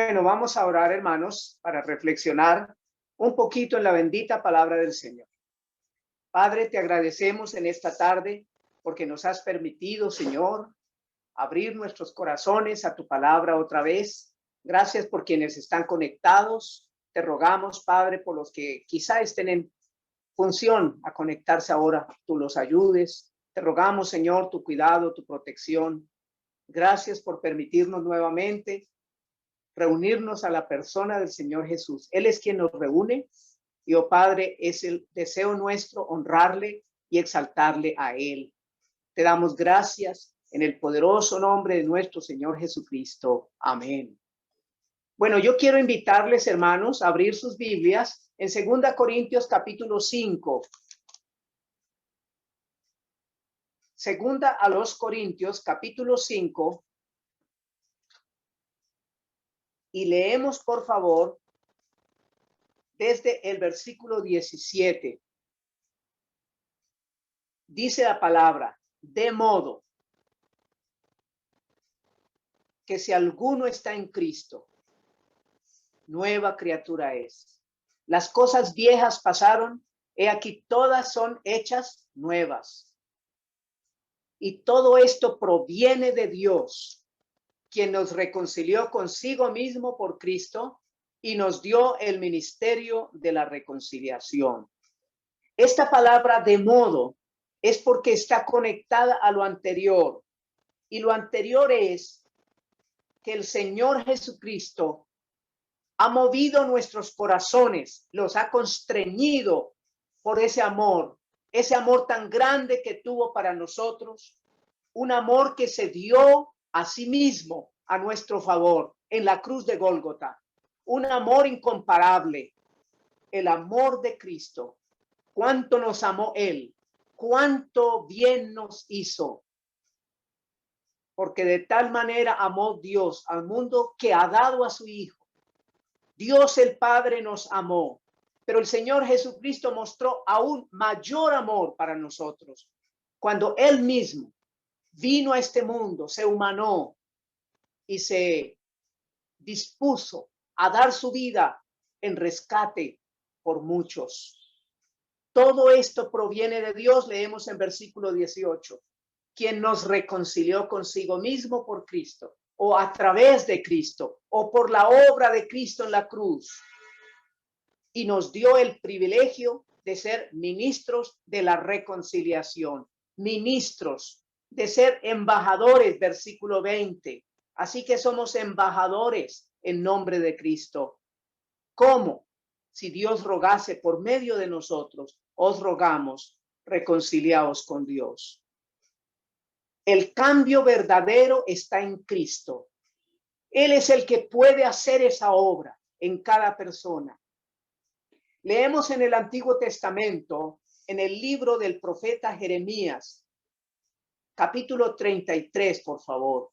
Bueno, vamos a orar, hermanos, para reflexionar un poquito en la bendita palabra del Señor. Padre, te agradecemos en esta tarde porque nos has permitido, Señor, abrir nuestros corazones a tu palabra otra vez. Gracias por quienes están conectados. Te rogamos, Padre, por los que quizá estén en función a conectarse ahora, tú los ayudes. Te rogamos, Señor, tu cuidado, tu protección. Gracias por permitirnos nuevamente reunirnos a la persona del Señor Jesús. Él es quien nos reúne y, oh Padre, es el deseo nuestro honrarle y exaltarle a Él. Te damos gracias en el poderoso nombre de nuestro Señor Jesucristo. Amén. Bueno, yo quiero invitarles, hermanos, a abrir sus Biblias en 2 Corintios capítulo 5. Segunda a los Corintios capítulo 5. Y leemos, por favor, desde el versículo 17. Dice la palabra: de modo que si alguno está en Cristo, nueva criatura es. Las cosas viejas pasaron, he aquí todas son hechas nuevas. Y todo esto proviene de Dios, quien nos reconcilió consigo mismo por Cristo y nos dio el ministerio de la reconciliación. Esta palabra de modo es porque está conectada a lo anterior. Y lo anterior es que el Señor Jesucristo ha movido nuestros corazones, los ha constreñido por ese amor tan grande que tuvo para nosotros, un amor que se dio a sí mismo a nuestro favor en la cruz de Gólgota, un amor incomparable, el amor de Cristo. Cuánto nos amó Él, cuánto bien nos hizo, porque de tal manera amó Dios al mundo que ha dado a su Hijo. Dios el Padre nos amó, pero el Señor Jesucristo mostró aún mayor amor para nosotros cuando Él mismo vino a este mundo, se humanó y se dispuso a dar su vida en rescate por muchos. Todo esto proviene de Dios. Leemos en versículo 18, quien nos reconcilió consigo mismo por Cristo, o a través de Cristo, o por la obra de Cristo en la cruz, y nos dio el privilegio de ser ministros de la reconciliación, ministros, de ser embajadores, versículo 20. Así que somos embajadores en nombre de Cristo. ¿Cómo? Si Dios rogase por medio de nosotros, os rogamos, reconciliaos con Dios. El cambio verdadero está en Cristo. Él es el que puede hacer esa obra en cada persona. Leemos en el Antiguo Testamento, en el libro del profeta Jeremías, capítulo 33, por favor.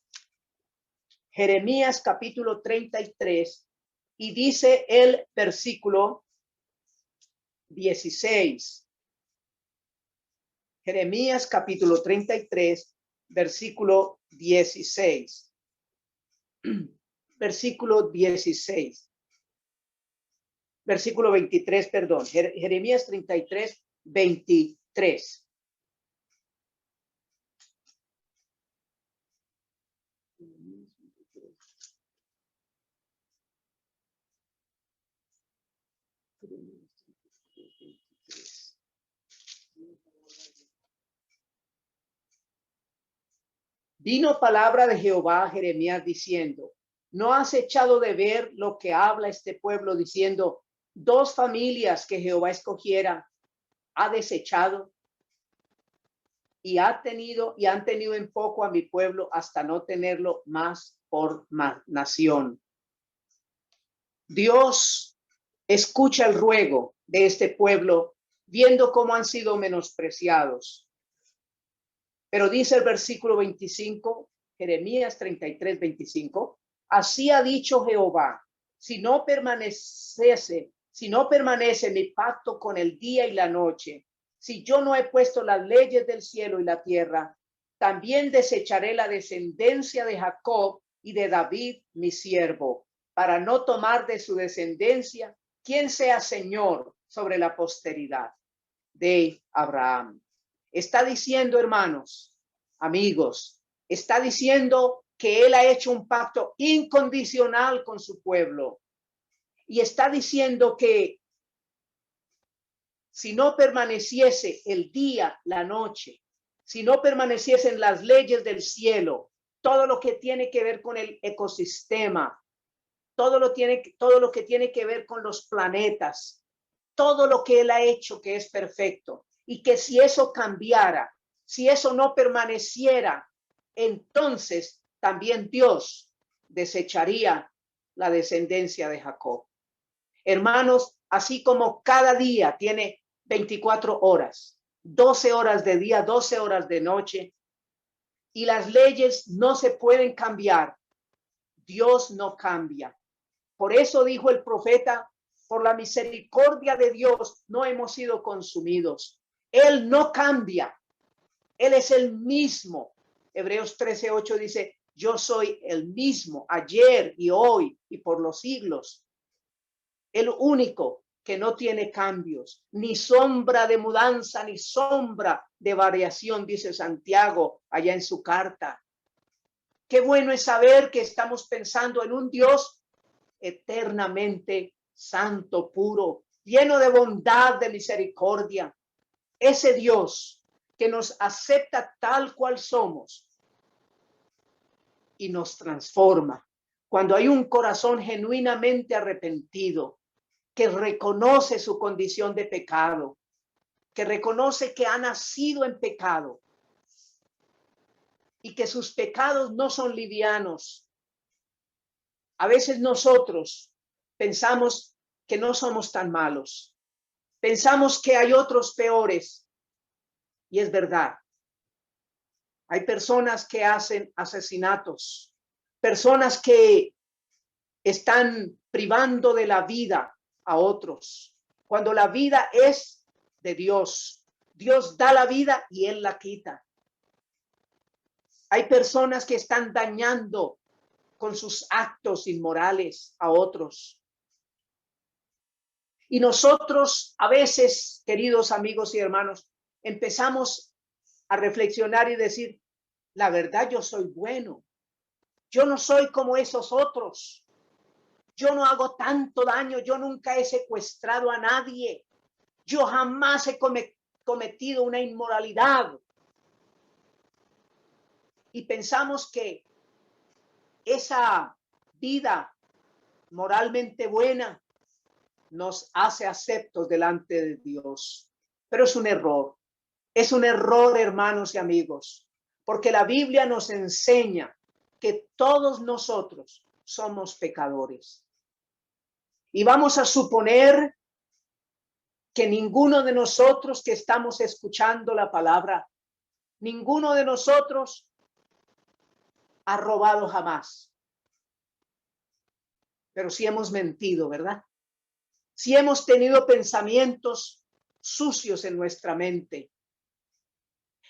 Jeremías capítulo 33, y dice el versículo 16. Jeremías capítulo 33, versículo 16. Versículo 16. Versículo 23, perdón. Jeremías 33, 23. Vino palabra de Jehová a Jeremías diciendo: ¿no has echado de ver lo que habla este pueblo diciendo, dos familias que Jehová escogiera ha desechado y han tenido en poco a mi pueblo hasta no tenerlo más por nación? Dios escucha el ruego de este pueblo, viendo cómo han sido menospreciados. Pero dice el versículo 25, Jeremías 33, 25, así ha dicho Jehová, si no permanece mi pacto con el día y la noche, si yo no he puesto las leyes del cielo y la tierra, también desecharé la descendencia de Jacob y de David, mi siervo, para no tomar de su descendencia quien sea Señor sobre la posteridad de Abraham. Está diciendo, hermanos, amigos, está diciendo que él ha hecho un pacto incondicional con su pueblo. Y está diciendo que si no permaneciese el día, la noche, si no permaneciesen las leyes del cielo, todo lo que tiene que ver con el ecosistema, todo lo que tiene que ver con los planetas, todo lo que él ha hecho que es perfecto, y que si eso cambiara, si eso no permaneciera, entonces también Dios desecharía la descendencia de Jacob. Hermanos, así como cada día tiene 24 horas, 12 horas de día, 12 horas de noche, y las leyes no se pueden cambiar, Dios no cambia. Por eso dijo el profeta, por la misericordia de Dios no hemos sido consumidos. Él no cambia. Él es el mismo. Hebreos 13:8 dice, yo soy el mismo ayer y hoy y por los siglos. El único que no tiene cambios, ni sombra de mudanza, ni sombra de variación, dice Santiago allá en su carta. Qué bueno es saber que estamos pensando en un Dios eternamente santo, puro, lleno de bondad, de misericordia. Ese Dios que nos acepta tal cual somos y nos transforma. Cuando hay un corazón genuinamente arrepentido, que reconoce su condición de pecado, que reconoce que ha nacido en pecado y que sus pecados no son livianos. A veces nosotros pensamos que no somos tan malos. Pensamos que hay otros peores. Y es verdad. Hay personas que hacen asesinatos, personas que están privando de la vida a otros, cuando la vida es de Dios. Dios da la vida y Él la quita. Hay personas que están dañando con sus actos inmorales a otros. Y nosotros a veces, queridos amigos y hermanos, empezamos a reflexionar y decir, la verdad, yo soy bueno. Yo no soy como esos otros. Yo no hago tanto daño. Yo nunca he secuestrado a nadie. Yo jamás he cometido una inmoralidad. Y pensamos que esa vida moralmente buena nos hace aceptos delante de Dios. Pero es un error. Es un error, hermanos y amigos, porque la Biblia nos enseña que todos nosotros somos pecadores. Y vamos a suponer que ninguno de nosotros que estamos escuchando la palabra, ninguno de nosotros ha robado jamás. Pero sí hemos mentido, ¿verdad? Sí hemos tenido pensamientos sucios en nuestra mente.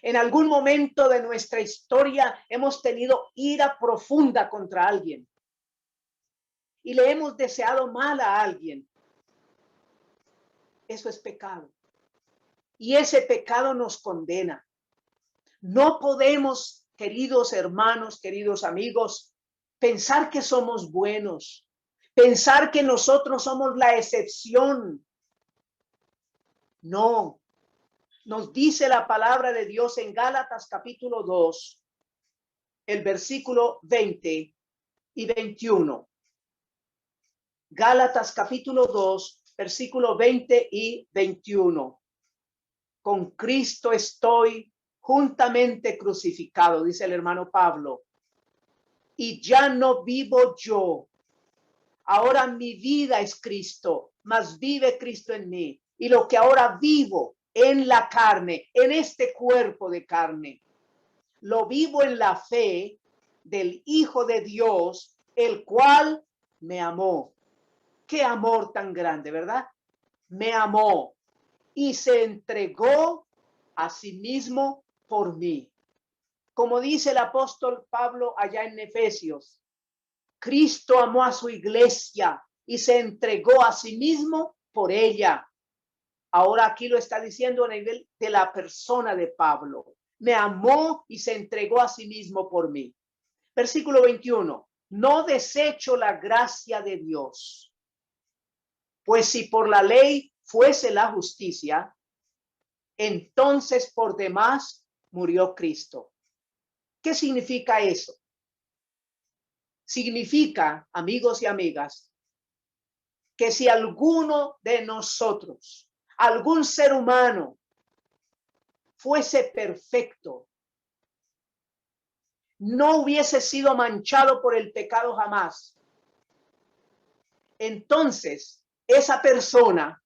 En algún momento de nuestra historia hemos tenido ira profunda contra alguien y le hemos deseado mal a alguien. Eso es pecado. Y ese pecado nos condena. No podemos, queridos hermanos, queridos amigos, pensar que somos buenos, pensar que nosotros somos la excepción. No. Nos dice la palabra de Dios en Gálatas capítulo 2, el versículo 20 y 21. Gálatas capítulo 2, versículo 20 y 21. Con Cristo estoy juntamente crucificado, dice el hermano Pablo. Y ya no vivo yo. Ahora mi vida es Cristo, mas vive Cristo en mí. Y lo que ahora vivo en la carne, en este cuerpo de carne, lo vivo en la fe del Hijo de Dios, el cual me amó. Qué amor tan grande, ¿verdad? Me amó y se entregó a sí mismo por mí. Como dice el apóstol Pablo allá en Efesios, Cristo amó a su iglesia y se entregó a sí mismo por ella. Ahora aquí lo está diciendo a nivel de la persona de Pablo. Me amó y se entregó a sí mismo por mí. Versículo 21. No desecho la gracia de Dios, pues si por la ley fuese la justicia, entonces por demás murió Cristo. ¿Qué significa eso? Significa, amigos y amigas, que si alguno de nosotros, algún ser humano, fuese perfecto, no hubiese sido manchado por el pecado jamás, entonces esa persona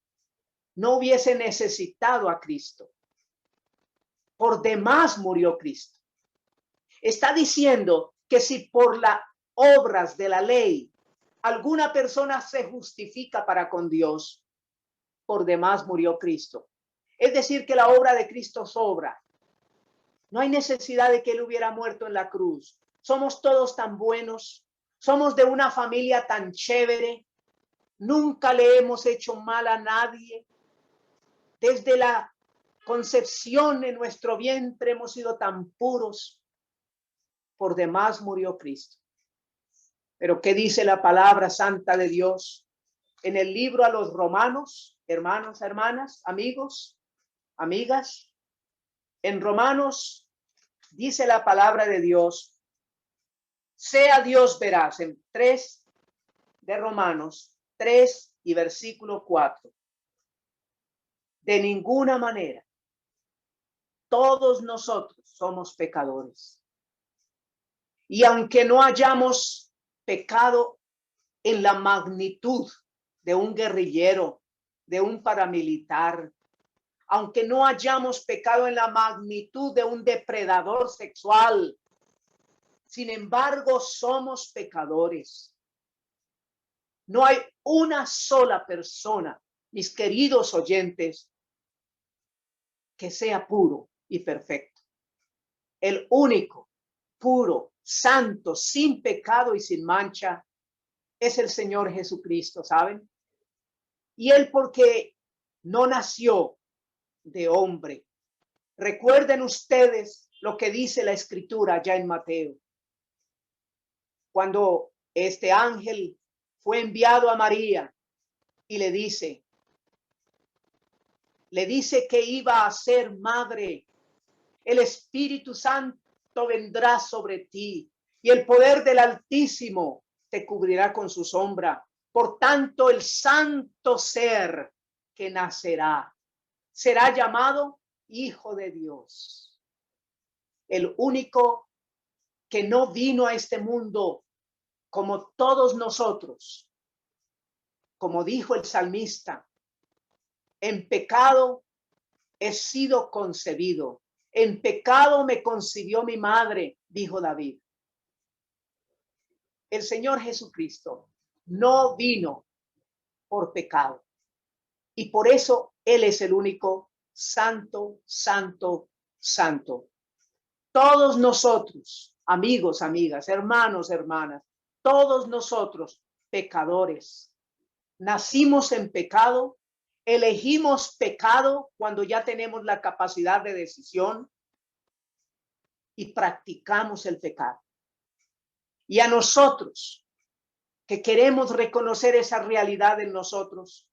no hubiese necesitado a Cristo. Por demás murió Cristo. Está diciendo que si por las obras de la ley alguna persona se justifica para con Dios, por demás murió Cristo. Es decir, que la obra de Cristo sobra. No hay necesidad de que Él hubiera muerto en la cruz. Somos todos tan buenos. Somos de una familia tan chévere. Nunca le hemos hecho mal a nadie. Desde la concepción en nuestro vientre hemos sido tan puros. Por demás murió Cristo. Pero ¿qué dice la palabra santa de Dios? En el libro a los Romanos, hermanos, hermanas, amigos, amigas, en Romanos dice la palabra de Dios, sea Dios veraz, en 3 de Romanos, 3 y versículo 4. De ninguna manera, todos nosotros somos pecadores. Y aunque no hayamos pecado en la magnitud de un guerrillero, de un paramilitar, aunque no hayamos pecado en la magnitud de un depredador sexual, sin embargo somos pecadores. No hay una sola persona, mis queridos oyentes, que sea puro y perfecto. El único, puro, santo, sin pecado y sin mancha, es el Señor Jesucristo, ¿saben? Y Él porque no nació de hombre. Recuerden ustedes lo que dice la Escritura ya en Mateo. Cuando este ángel fue enviado a María y le dice que iba a ser madre. El Espíritu Santo vendrá sobre ti y el poder del Altísimo te cubrirá con su sombra. Por tanto, el santo ser que nacerá será llamado Hijo de Dios. El único que no vino a este mundo como todos nosotros, como dijo el salmista, en pecado he sido concebido. En pecado me concibió mi madre, dijo David. El Señor Jesucristo no vino por pecado. Y por eso Él es el único santo, santo, santo. Todos nosotros, amigos, amigas, hermanos, hermanas, todos nosotros pecadores, nacimos en pecado, elegimos pecado cuando ya tenemos la capacidad de decisión y practicamos el pecado. Y a nosotros que queremos reconocer esa realidad en nosotros,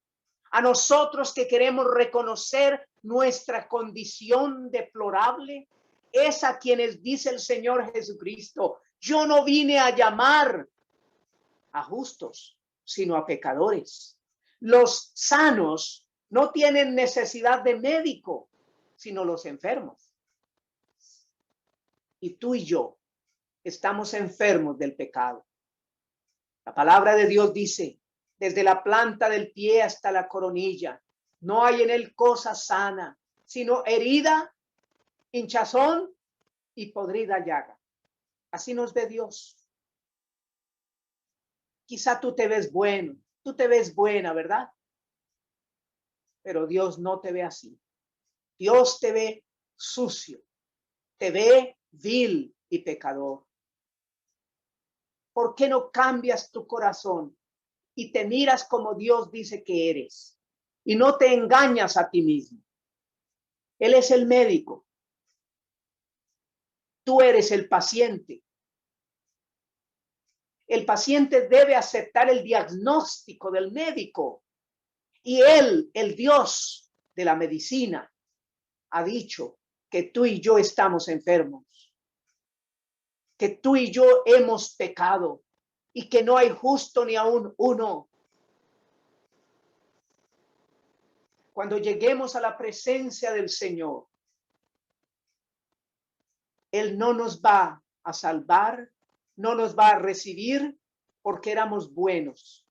a nosotros que queremos reconocer nuestra condición deplorable, es a quienes dice el Señor Jesucristo, yo no vine a llamar a justos, sino a pecadores. Los sanos no tienen necesidad de médico, sino los enfermos. Y tú y yo estamos enfermos del pecado. La palabra de Dios dice, desde la planta del pie hasta la coronilla, no hay en él cosa sana, sino herida, hinchazón y podrida llaga. Así nos ve Dios. Quizá tú te ves bueno, tú te ves buena, ¿verdad? Pero Dios no te ve así. Dios te ve sucio, te ve vil y pecador. ¿Por qué no cambias tu corazón y te miras como Dios dice que eres y no te engañas a ti mismo? Él es el médico. Tú eres el paciente. El paciente debe aceptar el diagnóstico del médico. Y él, el Dios de la medicina, ha dicho que tú y yo estamos enfermos, que tú y yo hemos pecado y que no hay justo ni aún uno. Cuando lleguemos a la presencia del Señor, Él no nos va a salvar, no nos va a recibir porque éramos buenos,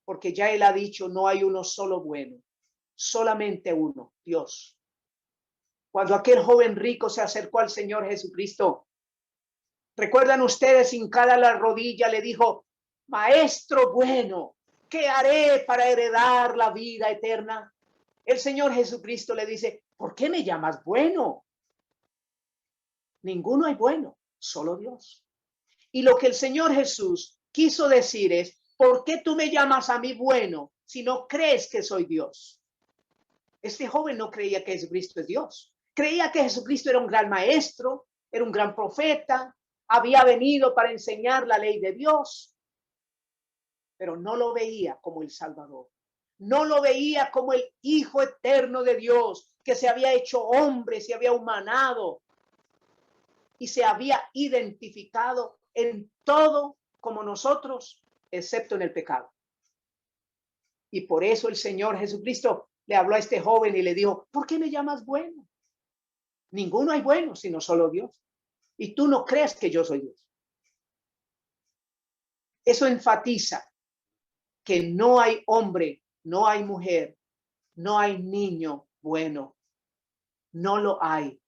porque ya Él ha dicho, no hay uno solo bueno, solamente uno, Dios. Cuando aquel joven rico se acercó al Señor Jesucristo, ¿recuerdan ustedes? Hincada la rodilla, le dijo, Maestro bueno, ¿qué haré para heredar la vida eterna? El Señor Jesucristo le dice, ¿por qué me llamas bueno? Ninguno hay bueno, solo Dios. Y lo que el Señor Jesús quiso decir es, ¿por qué tú me llamas a mí bueno si no crees que soy Dios? Este joven no creía que Jesucristo es Dios. Creía que Jesucristo era un gran maestro, era un gran profeta, había venido para enseñar la ley de Dios, pero no lo veía como el Salvador. No lo veía como el Hijo eterno de Dios, que se había hecho hombre, se había humanado y se había identificado en todo como nosotros, excepto en el pecado. Y por eso el Señor Jesucristo le habló a este joven y le dijo, ¿por qué me llamas bueno? Ninguno hay bueno, sino solo Dios. Y tú no crees que yo soy Dios. Eso enfatiza que no hay hombre, no hay mujer, no hay niño bueno. No lo hay.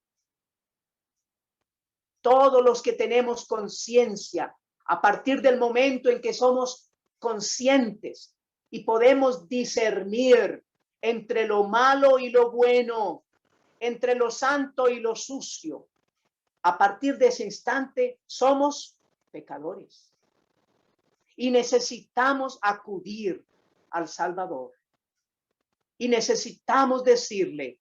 Todos los que tenemos conciencia, a partir del momento en que somos conscientes y podemos discernir entre lo malo y lo bueno, entre lo santo y lo sucio, a partir de ese instante somos pecadores y necesitamos acudir al Salvador y necesitamos decirle,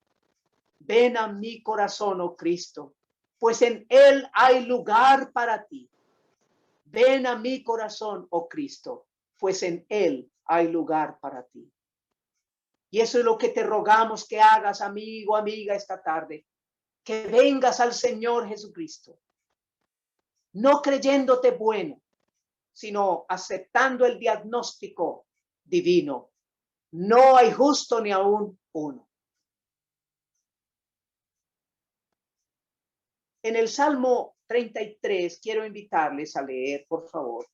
ven a mi corazón, oh Cristo, pues en él hay lugar para ti. Ven a mi corazón, oh Cristo, pues en él hay lugar para ti. Y eso es lo que te rogamos que hagas, amigo, amiga, esta tarde. Que vengas al Señor Jesucristo, no creyéndote bueno, sino aceptando el diagnóstico divino. No hay justo ni aún uno. En el Salmo 33, quiero invitarles a leer, por favor.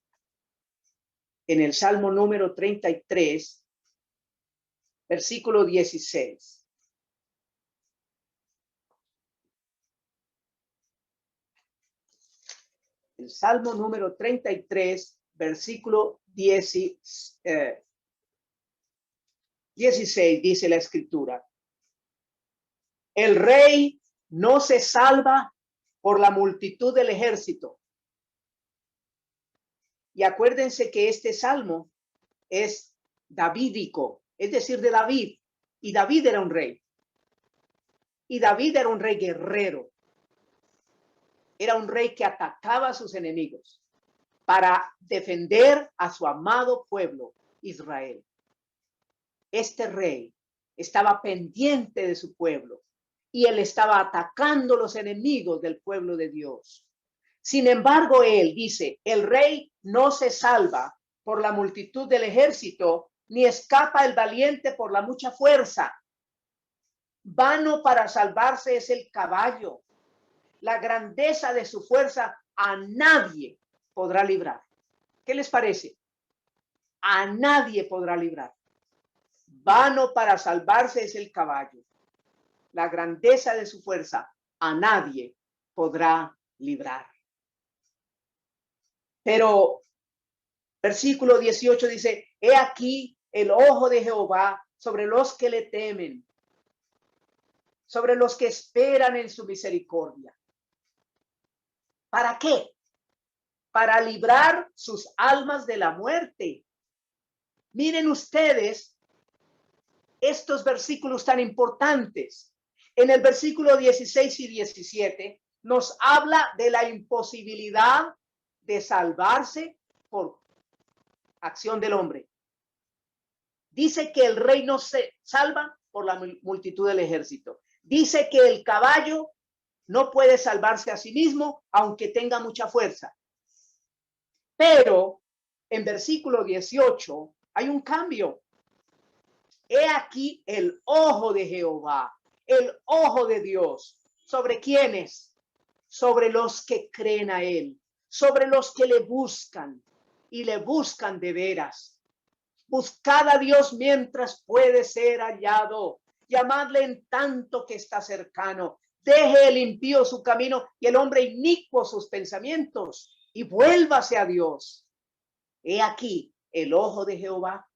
En el Salmo número 33, versículo 16. El Salmo número 33, versículo 16, dice la Escritura. El rey no se salva por la multitud del ejército. Y acuérdense que este salmo es davídico, es decir, de David. Y David era un rey. Y David era un rey guerrero. Era un rey que atacaba a sus enemigos para defender a su amado pueblo, Israel. Este rey estaba pendiente de su pueblo y él estaba atacando los enemigos del pueblo de Dios. Sin embargo, él dice, el rey no se salva por la multitud del ejército, ni escapa el valiente por la mucha fuerza. Vano para salvarse es el caballo. La grandeza de su fuerza a nadie podrá librar. ¿Qué les parece? A nadie podrá librar. Vano para salvarse es el caballo. La grandeza de su fuerza a nadie podrá librar. Pero versículo 18 dice, he aquí el ojo de Jehová sobre los que le temen, sobre los que esperan en su misericordia. ¿Para qué? para librar sus almas de la muerte. Miren ustedes estos versículos tan importantes. En el versículo 16 y 17 nos habla de la imposibilidad de salvarse por acción del hombre. Dice que el rey no se salva por la multitud del ejército. Dice que el caballo no puede salvarse a sí mismo, aunque tenga mucha fuerza. Pero en versículo 18 hay un cambio. He aquí el ojo de Jehová, el ojo de Dios. ¿Sobre quiénes? Sobre los que creen a él, sobre los que le buscan y le buscan de veras. Buscad a Dios mientras puede ser hallado. Llamadle en tanto que está cercano. Deje el impío su camino y el hombre inicuo sus pensamientos y vuélvase a Dios. He aquí el ojo de Jehová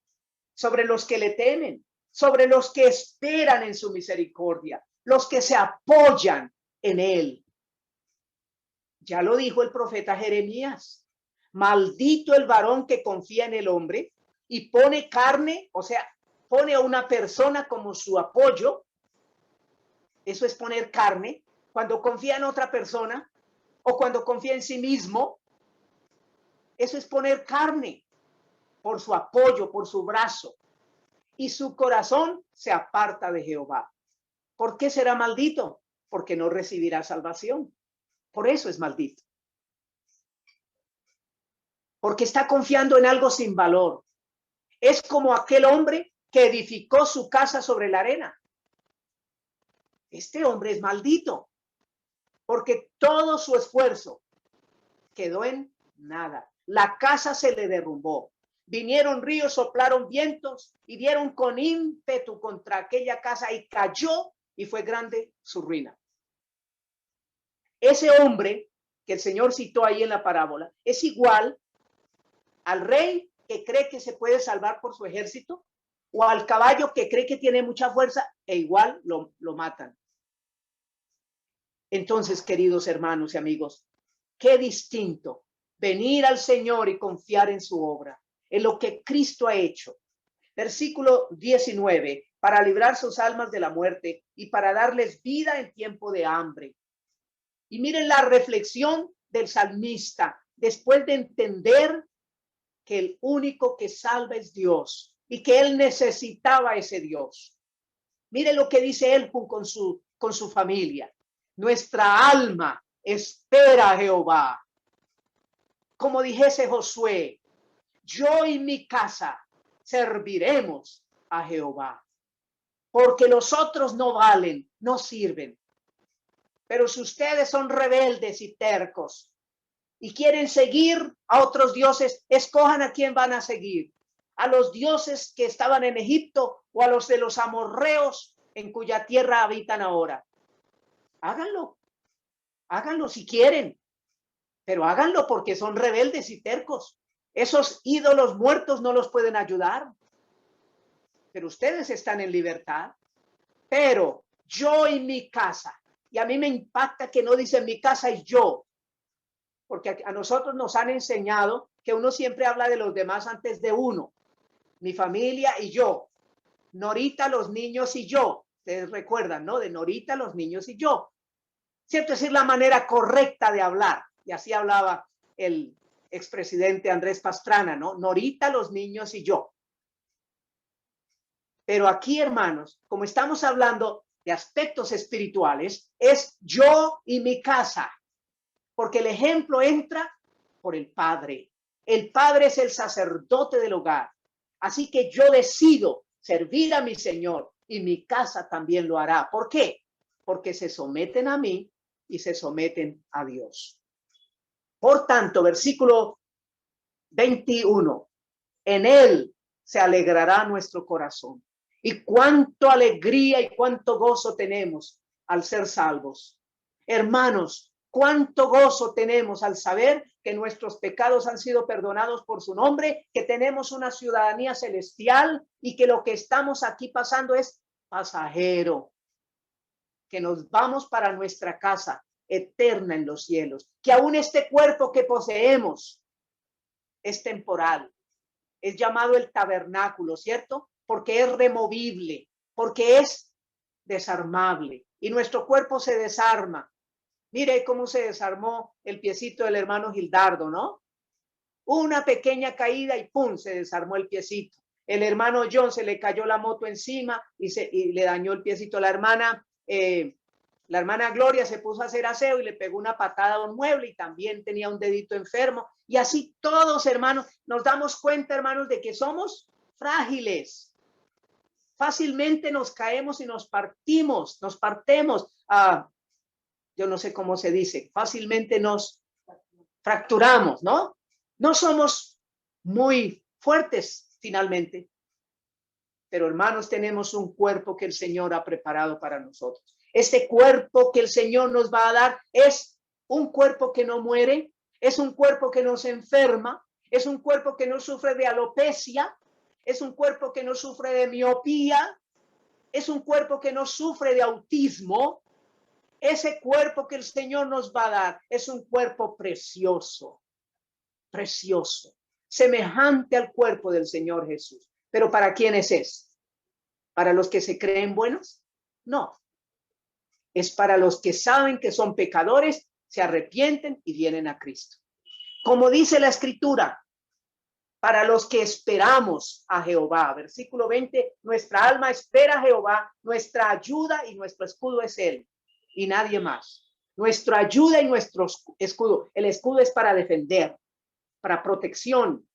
sobre los que le temen, sobre los que esperan en su misericordia, los que se apoyan en él. Ya lo dijo el profeta Jeremías. Maldito el varón que confía en el hombre y pone carne, o sea, pone a una persona como su apoyo. Eso es poner carne. Cuando confía en otra persona o cuando confía en sí mismo, eso es poner carne por su apoyo, por su brazo. Y su corazón se aparta de Jehová. ¿Por qué será maldito? Porque no recibirá salvación. Por eso es maldito. Porque está confiando en algo sin valor. Es como aquel hombre que edificó su casa sobre la arena. Este hombre es maldito. Porque todo su esfuerzo quedó en nada. La casa se le derrumbó. Vinieron ríos, soplaron vientos y dieron con ímpetu contra aquella casa y cayó y fue grande su ruina. Ese hombre que el Señor citó ahí en la parábola es igual al rey que cree que se puede salvar por su ejército o al caballo que cree que tiene mucha fuerza e igual lo matan. Entonces, queridos hermanos y amigos, qué distinto venir al Señor y confiar en su obra, en lo que Cristo ha hecho. Versículo 19, para librar sus almas de la muerte y para darles vida en tiempo de hambre. Y miren la reflexión del salmista, después de entender que el único que salva es Dios y que él necesitaba ese Dios. Miren lo que dice él con su familia. Nuestra alma espera a Jehová. Como dijese Josué, yo y mi casa serviremos a Jehová, porque los otros no valen, no sirven. Pero si ustedes son rebeldes y tercos y quieren seguir a otros dioses, escojan a quién van a seguir. A los dioses que estaban en Egipto o a los de los amorreos en cuya tierra habitan ahora. Háganlo. Háganlo si quieren, pero háganlo porque son rebeldes y tercos. Esos ídolos muertos no los pueden ayudar. Pero ustedes están en libertad. Pero yo y mi casa, y a mí me impacta que no dice mi casa y yo, porque a nosotros nos han enseñado que uno siempre habla de los demás antes de uno. Mi familia y yo. Norita, los niños y yo. Ustedes recuerdan, ¿no? De Norita, los niños y yo. ¿Cierto? Es decir, la manera correcta de hablar. Y así hablaba el expresidente Andrés Pastrana, ¿no? Norita, los niños y yo. Pero aquí, hermanos, como estamos hablando de aspectos espirituales, es yo y mi casa. Porque el ejemplo entra por el Padre. El Padre es el sacerdote del hogar. Así que yo decido servir a mi Señor y mi casa también lo hará. ¿Por qué? Porque se someten a mí y se someten a Dios. Por tanto, versículo 21, en él se alegrará nuestro corazón. Y cuánto alegría y cuánto gozo tenemos al ser salvos. Hermanos, cuánto gozo tenemos al saber que nuestros pecados han sido perdonados por su nombre, que tenemos una ciudadanía celestial y que lo que estamos aquí pasando es pasajero, que nos vamos para nuestra casa eterna en los cielos. Que aún este cuerpo que poseemos es temporal. Es llamado el tabernáculo, ¿cierto? Porque es removible, porque es desarmable. Y nuestro cuerpo se desarma. Mire cómo se desarmó el piecito del hermano Gildardo, ¿no? Una pequeña caída y ¡pum! Se desarmó el piecito. El hermano John se le cayó la moto encima y le dañó el piecito. La hermana Gloria se puso a hacer aseo y le pegó una patada a un mueble y también tenía un dedito enfermo. Y así todos, hermanos, nos damos cuenta, hermanos, de que somos frágiles. Fácilmente nos caemos y nos partemos. Yo no sé cómo se dice, fácilmente nos fracturamos, ¿no? No somos muy fuertes finalmente, pero hermanos, tenemos un cuerpo que el Señor ha preparado para nosotros. Este cuerpo que el Señor nos va a dar es un cuerpo que no muere, es un cuerpo que no se enferma, es un cuerpo que no sufre de alopecia, es un cuerpo que no sufre de miopía, es un cuerpo que no sufre de autismo. Ese cuerpo que el Señor nos va a dar es un cuerpo precioso, precioso, semejante al cuerpo del Señor Jesús. ¿Pero para quiénes es? ¿Para los que se creen buenos? No. Es para los que saben que son pecadores, se arrepienten y vienen a Cristo. Como dice la Escritura, para los que esperamos a Jehová. Versículo 20, nuestra alma espera a Jehová, nuestra ayuda y nuestro escudo es Él y nadie más. Nuestra ayuda y nuestro escudo. El escudo es para defender, para protección.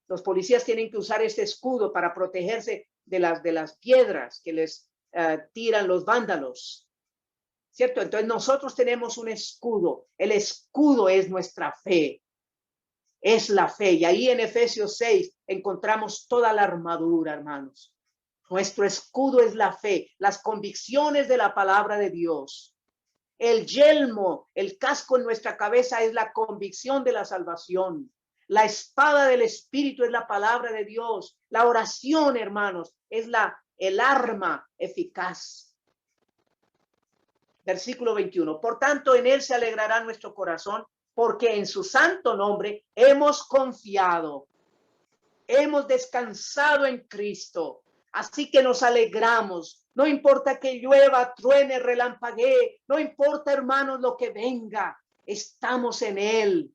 Los policías tienen que usar este escudo para protegerse de las piedras que les tiran los vándalos, ¿cierto? Entonces nosotros tenemos un escudo. El escudo es nuestra fe. Es la fe. Y ahí en Efesios 6 encontramos toda la armadura, hermanos. Nuestro escudo es la fe, las convicciones de la palabra de Dios. El yelmo, el casco en nuestra cabeza es la convicción de la salvación. La espada del Espíritu es la palabra de Dios. La oración, hermanos, es el arma eficaz. Versículo 21. Por tanto, en él se alegrará nuestro corazón, porque en su santo nombre hemos confiado. Hemos descansado en Cristo. Así que nos alegramos. No importa que llueva, truene, relampaguee. No importa, hermanos, lo que venga. Estamos en Él.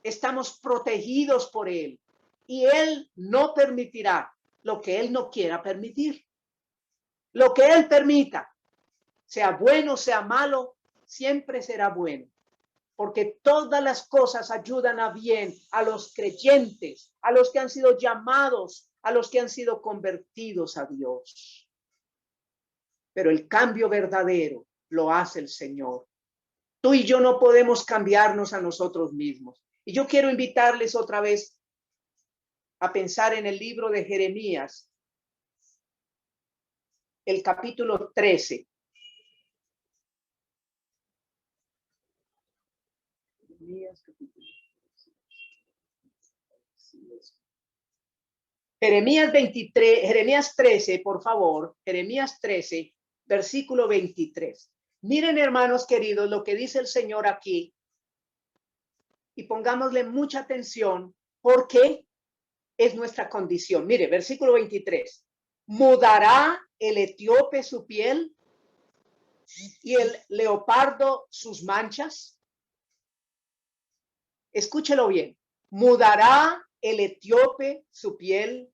Estamos protegidos por Él. Y Él no permitirá lo que Él no quiera permitir. Lo que Él permita, sea bueno, sea malo, siempre será bueno. Porque todas las cosas ayudan a bien a los creyentes, a los que han sido llamados, a los que han sido convertidos a Dios. Pero el cambio verdadero lo hace el Señor. Tú y yo no podemos cambiarnos a nosotros mismos. Y yo quiero invitarles otra vez a pensar en el libro de Jeremías, el capítulo 13. Jeremías 23, Jeremías 13, por favor, Jeremías 13, versículo 23. Miren, hermanos queridos, lo que dice el Señor aquí y pongámosle mucha atención porque es nuestra condición. Mire, versículo 23. ¿Mudará el etíope su piel y el leopardo sus manchas? Escúchelo bien. ¿Mudará el etíope su piel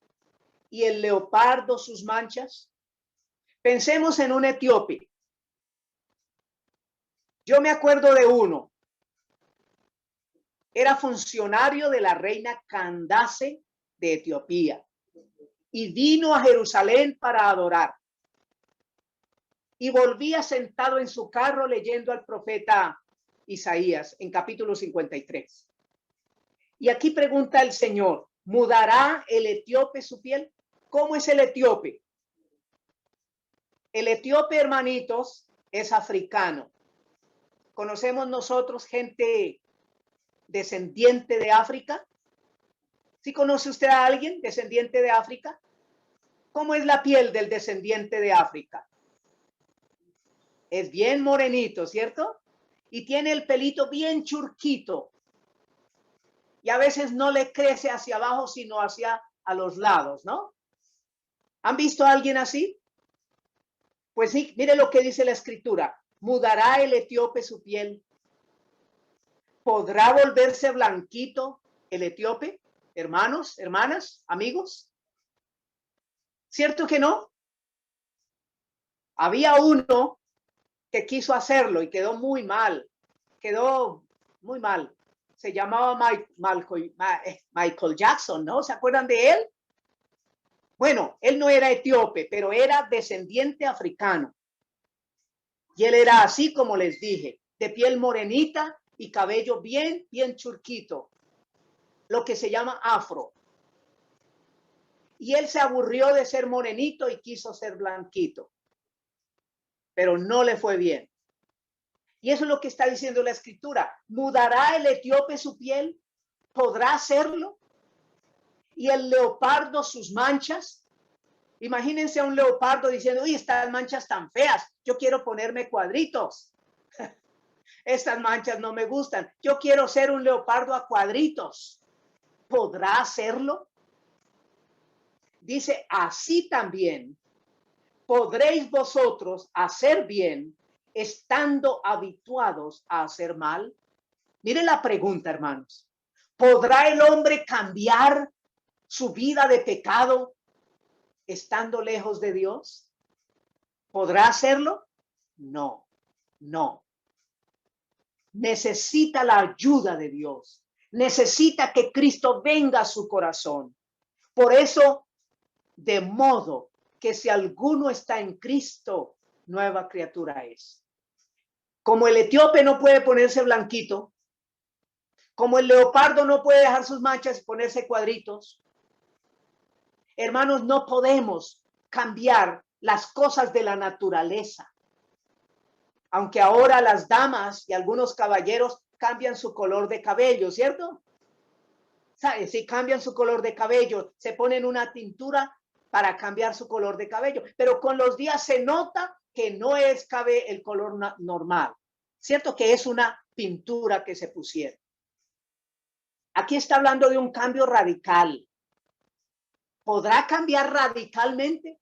y el leopardo sus manchas? Pensemos en un etíope. Yo me acuerdo de uno. Era funcionario de la reina Candace de Etiopía y vino a Jerusalén para adorar. Y volvía sentado en su carro leyendo al profeta Isaías en capítulo 53. Y aquí pregunta el Señor, ¿mudará el etíope su piel? ¿Cómo es el etíope? El etíope, hermanitos, es africano. ¿Conocemos nosotros gente descendiente de África? ¿Sí conoce usted a alguien descendiente de África? ¿Cómo es la piel del descendiente de África? Es bien morenito, ¿cierto? Y tiene el pelito bien churquito. Y a veces no le crece hacia abajo, sino hacia a los lados, ¿no? ¿Han visto a alguien así? Pues sí, mire lo que dice la escritura. ¿Mudará el etíope su piel? ¿Podrá volverse blanquito el etíope? Hermanos, hermanas, amigos. ¿Cierto que no? Había uno que quiso hacerlo y quedó muy mal. Quedó muy mal. Se llamaba Michael Jackson, ¿no? ¿Se acuerdan de él? Bueno, él no era etíope, pero era descendiente africano. Y él era así como les dije, de piel morenita y cabello bien churquito, lo que se llama afro. Y él se aburrió de ser morenito y quiso ser blanquito, pero no le fue bien. Y eso es lo que está diciendo la escritura. ¿Mudará el etíope su piel? ¿Podrá hacerlo? ¿Y el leopardo sus manchas? Imagínense a un leopardo diciendo, uy, estas manchas tan feas, yo quiero ponerme cuadritos. Estas manchas no me gustan, yo quiero ser un leopardo a cuadritos. ¿Podrá hacerlo? Dice, así también podréis vosotros hacer bien estando habituados a hacer mal. Mire la pregunta, hermanos. ¿Podrá el hombre cambiar su vida de pecado estando lejos de Dios? ¿Podrá hacerlo? No, no. Necesita la ayuda de Dios. Necesita que Cristo venga a su corazón. Por eso, de modo que si alguno está en Cristo, nueva criatura es. Como el etíope no puede ponerse blanquito, como el leopardo no puede dejar sus manchas y ponerse cuadritos, hermanos, no podemos cambiar las cosas de la naturaleza. Aunque ahora las damas y algunos caballeros cambian su color de cabello, ¿cierto? ¿Sabes? Si cambian su color de cabello, se ponen una tintura para cambiar su color de cabello, pero con los días se nota que no es el color normal, ¿cierto? Que es una pintura que se pusieron. Aquí está hablando de un cambio radical. ¿Podrá cambiar radicalmente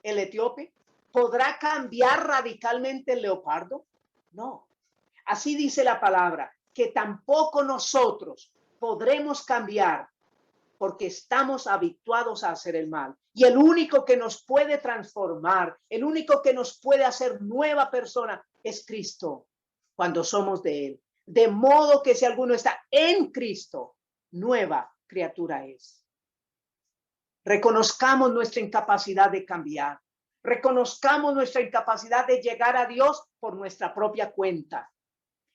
el etíope? ¿Podrá cambiar radicalmente el leopardo? No. Así dice la palabra, que tampoco nosotros podremos cambiar porque estamos habituados a hacer el mal. Y el único que nos puede transformar, el único que nos puede hacer nueva persona es Cristo cuando somos de Él. De modo que si alguno está en Cristo, nueva criatura es. Reconozcamos nuestra incapacidad de cambiar. Reconozcamos nuestra incapacidad de llegar a Dios por nuestra propia cuenta.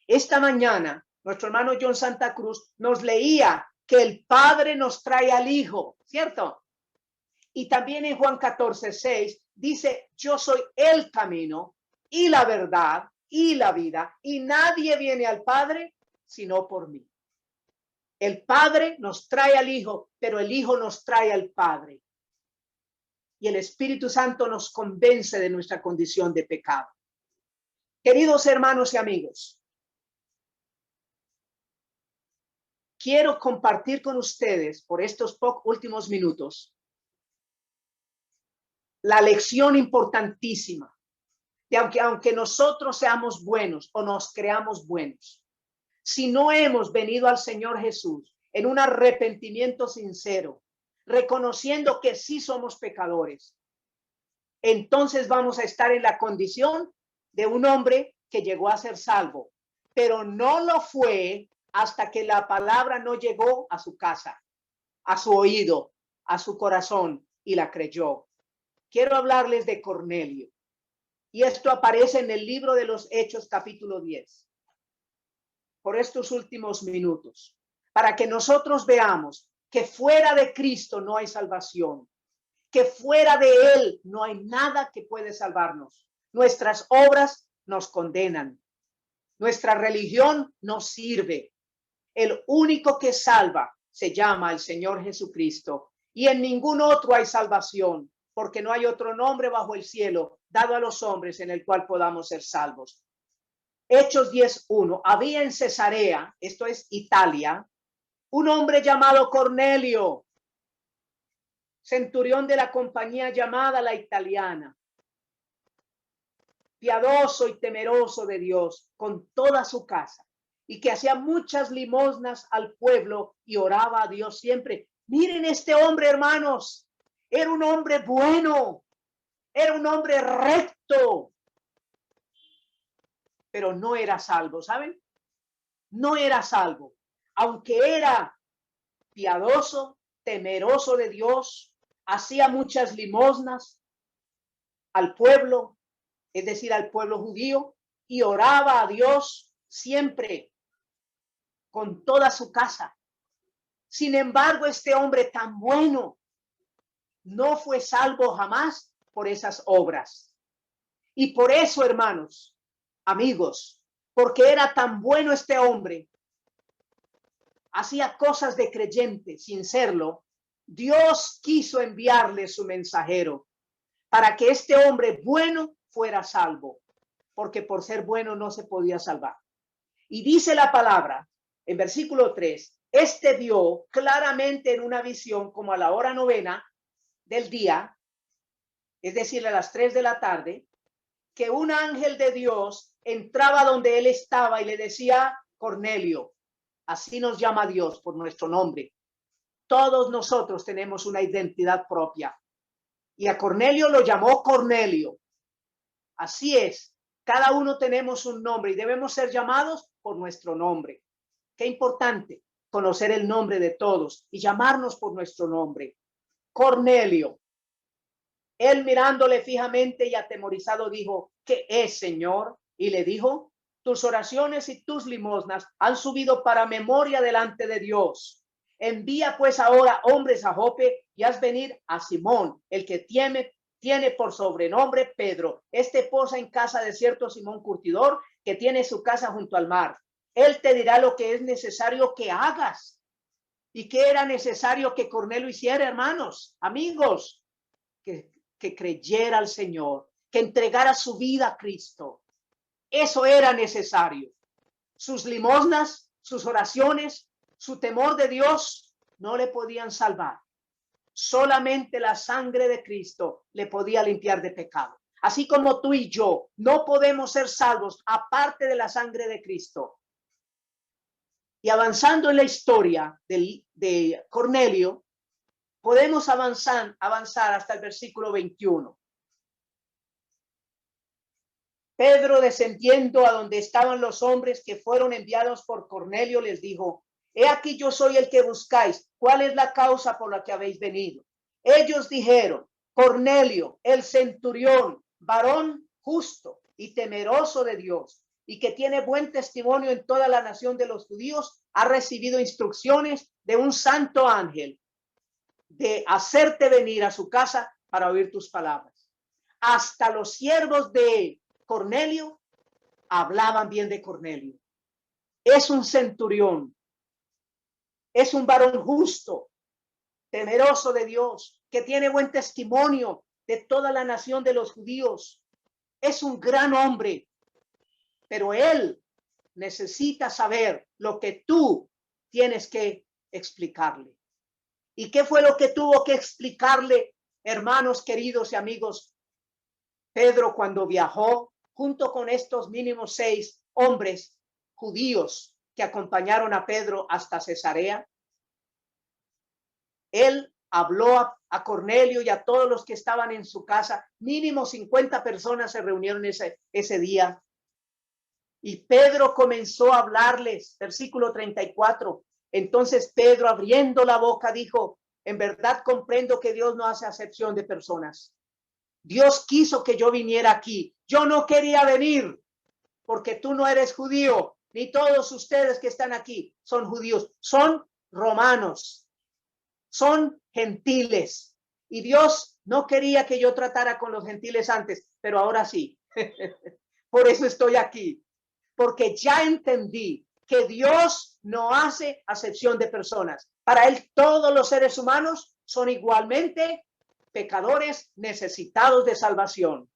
Esta mañana, nuestro hermano John Santa Cruz nos leía que el Padre nos trae al Hijo, ¿cierto? Y también en Juan 14:6 dice, yo soy el camino y la verdad y la vida, y nadie viene al Padre sino por mí. El Padre nos trae al Hijo, pero el Hijo nos trae al Padre. Y el Espíritu Santo nos convence de nuestra condición de pecado. Queridos hermanos y amigos, quiero compartir con ustedes por estos últimos minutos la lección importantísima de aunque nosotros seamos buenos o nos creamos buenos, si no hemos venido al Señor Jesús en un arrepentimiento sincero, reconociendo que sí somos pecadores, entonces vamos a estar en la condición de un hombre que llegó a ser salvo, pero no lo fue hasta que la palabra no llegó a su casa, a su oído, a su corazón y la creyó. Quiero hablarles de Cornelio. Y esto aparece en el libro de los Hechos, capítulo 10. Por estos últimos minutos, para que nosotros veamos que fuera de Cristo no hay salvación, que fuera de Él no hay nada que puede salvarnos. Nuestras obras nos condenan. Nuestra religión no sirve. El único que salva se llama el Señor Jesucristo. Y en ningún otro hay salvación, porque no hay otro nombre bajo el cielo dado a los hombres en el cual podamos ser salvos. Hechos 10:1. Había en Cesarea, esto es Italia, un hombre llamado Cornelio, centurión de la compañía llamada la Italiana, piadoso y temeroso de Dios con toda su casa, y que hacía muchas limosnas al pueblo y oraba a Dios siempre. Miren este hombre, hermanos, era un hombre bueno, era un hombre recto, pero no era salvo, ¿saben? No era salvo, aunque era piadoso, temeroso de Dios, hacía muchas limosnas al pueblo, es decir, al pueblo judío, y oraba a Dios siempre con toda su casa. Sin embargo, este hombre tan bueno no fue salvo jamás por esas obras. Y por eso, hermanos, amigos, porque era tan bueno este hombre, hacía cosas de creyente sin serlo, Dios quiso enviarle su mensajero para que este hombre bueno fuera salvo, porque por ser bueno no se podía salvar. Y dice la palabra en versículo 3, este vio claramente en una visión como a la hora 9 del día, es decir, a las 3 de la tarde, que un ángel de Dios entraba donde él estaba y le decía, Cornelio. Así nos llama Dios por nuestro nombre. Todos nosotros tenemos una identidad propia. Y a Cornelio lo llamó Cornelio. Así es. Cada uno tenemos un nombre y debemos ser llamados por nuestro nombre. Qué importante conocer el nombre de todos y llamarnos por nuestro nombre. Cornelio. Él mirándole fijamente y atemorizado dijo, ¿qué es, Señor? Y le dijo, tus oraciones y tus limosnas han subido para memoria delante de Dios. Envía pues ahora hombres a Jope y haz venir a Simón, el que tiene por sobrenombre Pedro. Este posa en casa de cierto Simón Curtidor, que tiene su casa junto al mar. Él te dirá lo que es necesario que hagas. ¿Y qué era necesario que Cornelio hiciera, hermanos, amigos? Que creyera al Señor, que entregara su vida a Cristo. Eso era necesario. Sus limosnas, sus oraciones, su temor de Dios no le podían salvar. Solamente la sangre de Cristo le podía limpiar de pecado. Así como tú y yo no podemos ser salvos aparte de la sangre de Cristo. Y avanzando en la historia de Cornelio, podemos avanzar hasta el versículo 21. Pedro, descendiendo a donde estaban los hombres que fueron enviados por Cornelio, les dijo, he aquí yo soy el que buscáis. ¿Cuál es la causa por la que habéis venido? Ellos dijeron, Cornelio, el centurión, varón justo y temeroso de Dios, y que tiene buen testimonio en toda la nación de los judíos, ha recibido instrucciones de un santo ángel de hacerte venir a su casa para oír tus palabras. Hasta los siervos de Cornelio hablaban bien de Cornelio. Es un centurión, es un varón justo, temeroso de Dios, que tiene buen testimonio de toda la nación de los judíos. Es un gran hombre, pero él necesita saber lo que tú tienes que explicarle. ¿Y qué fue lo que tuvo que explicarle, hermanos queridos y amigos, Pedro cuando viajó junto con estos mínimos 6 hombres judíos que acompañaron a Pedro hasta Cesarea? Él habló a Cornelio y a todos los que estaban en su casa. Mínimo 50 personas se reunieron ese día. Y Pedro comenzó a hablarles, versículo 34. Entonces Pedro, abriendo la boca, dijo, en verdad comprendo que Dios no hace acepción de personas. Dios quiso que yo viniera aquí. Yo no quería venir porque tú no eres judío, ni todos ustedes que están aquí son judíos, son romanos, son gentiles. Y Dios no quería que yo tratara con los gentiles antes, pero ahora sí. Por eso estoy aquí, porque ya entendí que Dios no hace acepción de personas. Para él todos los seres humanos son igualmente pecadores necesitados de salvación.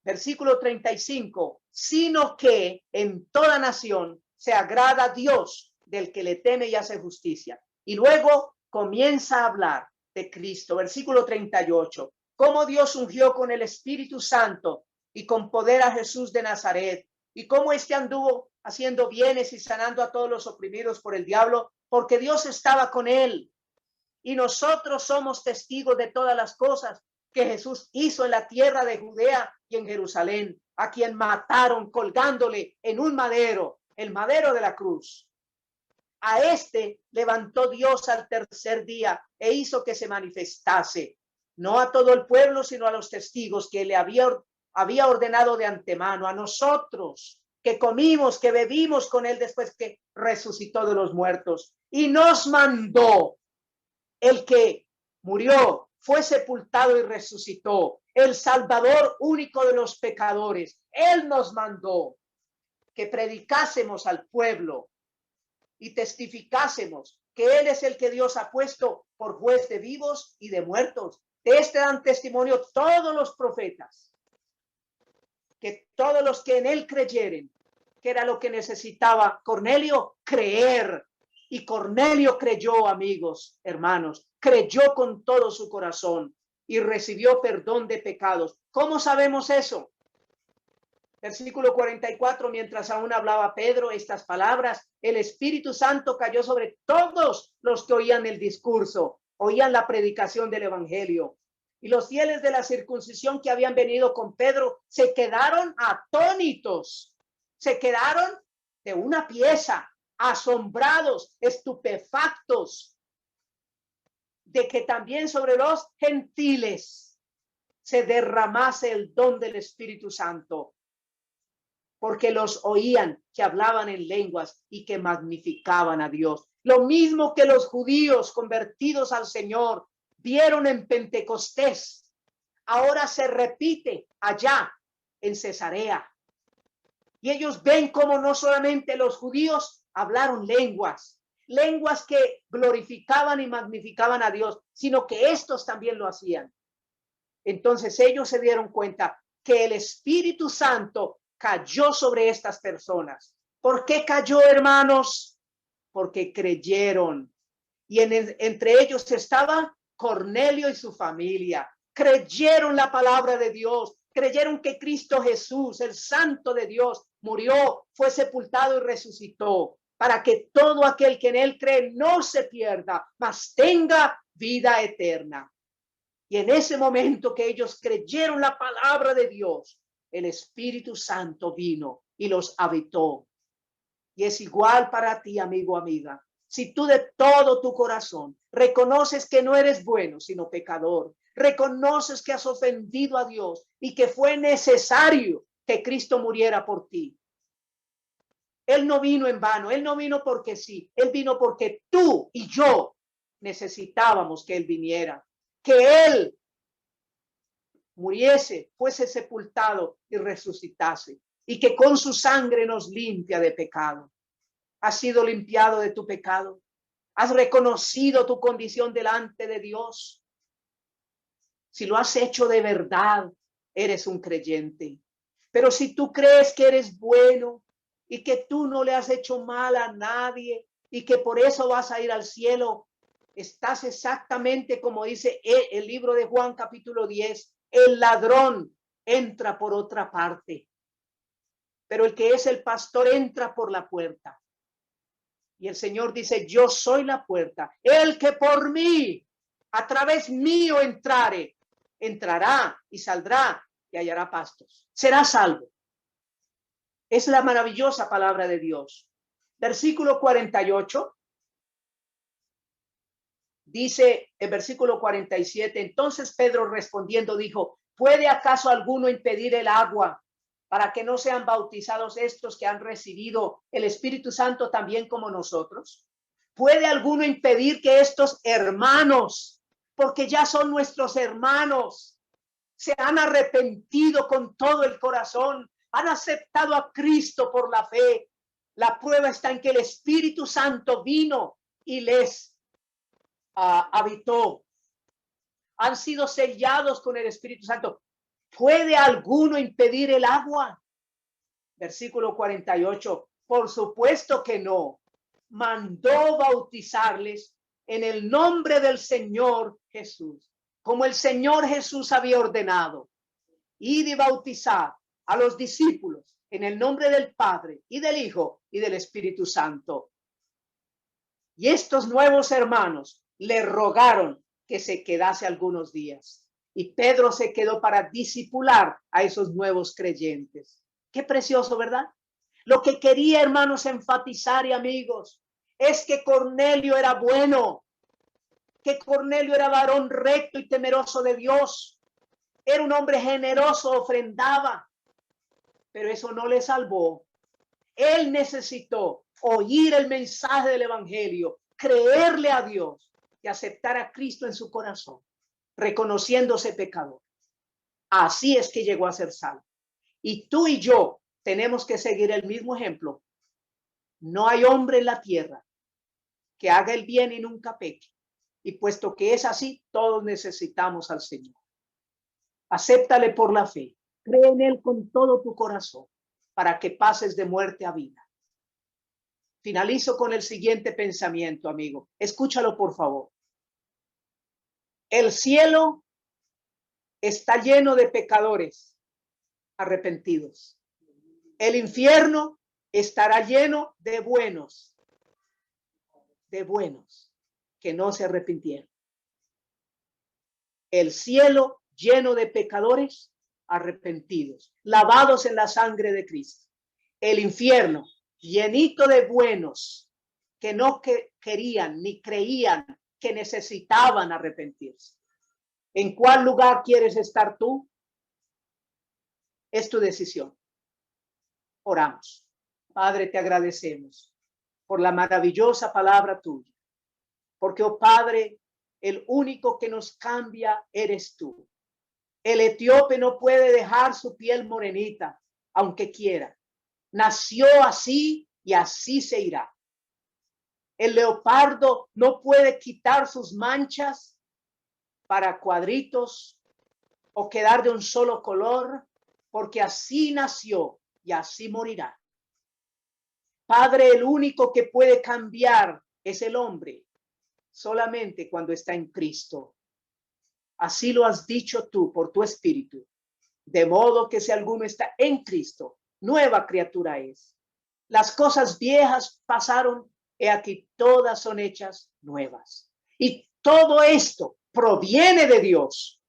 Versículo 35, sino que en toda nación se agrada a Dios del que le teme y hace justicia. Y luego comienza a hablar de Cristo. Versículo 38, cómo Dios ungió con el Espíritu Santo y con poder a Jesús de Nazaret, y cómo éste anduvo haciendo bienes y sanando a todos los oprimidos por el diablo, porque Dios estaba con él. Y nosotros somos testigos de todas las cosas que Jesús hizo en la tierra de Judea y en Jerusalén, a quien mataron colgándole en un madero, el madero de la cruz. A este levantó Dios al tercer día e hizo que se manifestase, no a todo el pueblo, sino a los testigos que le había ordenado de antemano, a nosotros que comimos, que bebimos con él después que resucitó de los muertos, y nos mandó, el que murió, fue sepultado y resucitó, el Salvador único de los pecadores. Él nos mandó que predicásemos al pueblo y testificásemos que Él es el que Dios ha puesto por juez de vivos y de muertos. De este dan testimonio todos los profetas, que todos los que en Él creyeren, que era lo que necesitaba Cornelio, creer. Y Cornelio creyó, amigos, hermanos, creyó con todo su corazón y recibió perdón de pecados. ¿Cómo sabemos eso? Versículo 44, mientras aún hablaba Pedro estas palabras, el Espíritu Santo cayó sobre todos los que oían el discurso, oían la predicación del Evangelio. Y los fieles de la circuncisión que habían venido con Pedro se quedaron atónitos, se quedaron de una pieza, asombrados, estupefactos, de que también sobre los gentiles se derramase el don del Espíritu Santo, porque los oían que hablaban en lenguas y que magnificaban a Dios. Lo mismo que los judíos convertidos al Señor vieron en Pentecostés, ahora se repite allá en Cesarea. Y ellos ven cómo no solamente los judíos hablaron lenguas que glorificaban y magnificaban a Dios, sino que estos también lo hacían. Entonces ellos se dieron cuenta que el Espíritu Santo cayó sobre estas personas. ¿Por qué cayó, hermanos? Porque creyeron. Y entre ellos estaba Cornelio y su familia. Creyeron la palabra de Dios. Creyeron que Cristo Jesús, el Santo de Dios, murió, fue sepultado y resucitó, para que todo aquel que en él cree no se pierda, mas tenga vida eterna. Y en ese momento que ellos creyeron la palabra de Dios, el Espíritu Santo vino y los habitó. Y es igual para ti, amigo, amiga. Si tú de todo tu corazón reconoces que no eres bueno, sino pecador, reconoces que has ofendido a Dios y que fue necesario que Cristo muriera por ti. Él no vino en vano, Él no vino porque sí, Él vino porque tú y yo necesitábamos que Él viniera, que Él muriese, fuese sepultado y resucitase, y que con su sangre nos limpia de pecado. ¿Has sido limpiado de tu pecado? ¿Has reconocido tu condición delante de Dios? Si lo has hecho de verdad, eres un creyente. Pero si tú crees que eres bueno y que tú no le has hecho mal a nadie y que por eso vas a ir al cielo, estás exactamente como dice el libro de Juan capítulo 10, el ladrón entra por otra parte, pero el que es el pastor entra por la puerta. Y el Señor dice, yo soy la puerta. El que por mí, a través mío entrare, entrará y saldrá y hallará pastos. Será salvo. Es la maravillosa palabra de Dios. Versículo 48. Dice en versículo 47, entonces Pedro respondiendo dijo, ¿puede acaso alguno impedir el agua para que no sean bautizados estos que han recibido el Espíritu Santo también como nosotros? ¿Puede alguno impedir que estos hermanos, porque ya son nuestros hermanos, se han arrepentido con todo el corazón, han aceptado a Cristo por la fe? La prueba está en que el Espíritu Santo vino y les habitó, han sido sellados con el Espíritu Santo. ¿Puede alguno impedir el agua? Versículo 48. Por supuesto que no. Mandó bautizarles en el nombre del Señor Jesús, como el Señor Jesús había ordenado. Id y bautizar a los discípulos en el nombre del Padre y del Hijo y del Espíritu Santo. Y estos nuevos hermanos le rogaron que se quedase algunos días. Y Pedro se quedó para discipular a esos nuevos creyentes. Qué precioso, ¿verdad? Lo que quería, hermanos, enfatizar y amigos, es que Cornelio era bueno, que Cornelio era varón recto y temeroso de Dios. Era un hombre generoso, ofrendaba, pero eso no le salvó. Él necesitó oír el mensaje del evangelio, creerle a Dios y aceptar a Cristo en su corazón, reconociéndose pecador. Así es que llegó a ser salvo. Y tú y yo tenemos que seguir el mismo ejemplo. No hay hombre en la tierra que haga el bien y nunca peque. Y puesto que es así, todos necesitamos al Señor. Acéptale por la fe. Cree en Él con todo tu corazón para que pases de muerte a vida. Finalizo con el siguiente pensamiento, amigo. Escúchalo, por favor. El cielo está lleno de pecadores arrepentidos. El infierno estará lleno de buenos que no se arrepintieron. El cielo lleno de pecadores arrepentidos, lavados en la sangre de Cristo. El infierno llenito de buenos que no querían ni creían que necesitaban arrepentirse. ¿En cuál lugar quieres estar tú? Es tu decisión. Oramos. Padre, te agradecemos por la maravillosa palabra tuya, porque, oh Padre, el único que nos cambia eres tú. El etíope no puede dejar su piel morenita, aunque quiera. Nació así y así se irá. El leopardo no puede quitar sus manchas para cuadritos o quedar de un solo color, porque así nació y así morirá. Padre, el único que puede cambiar es el hombre, solamente cuando está en Cristo. Así lo has dicho tú por tu Espíritu. De modo que si alguno está en Cristo, nueva criatura es. Las cosas viejas pasaron, he aquí todas son hechas nuevas. Y todo esto proviene de Dios.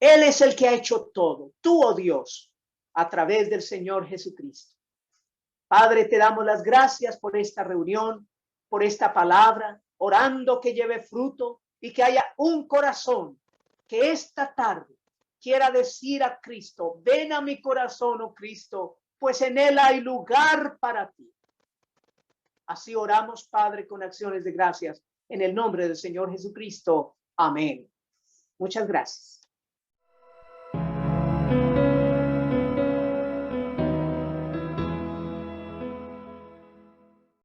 Él es el que ha hecho todo, tú, oh Dios, a través del Señor Jesucristo. Padre, te damos las gracias por esta reunión, por esta palabra, orando que lleve fruto y que haya un corazón que esta tarde quiera decir a Cristo: ven a mi corazón, oh Cristo, pues en él hay lugar para ti. Así oramos, Padre, con acciones de gracias en el nombre del Señor Jesucristo. Amén. Muchas gracias.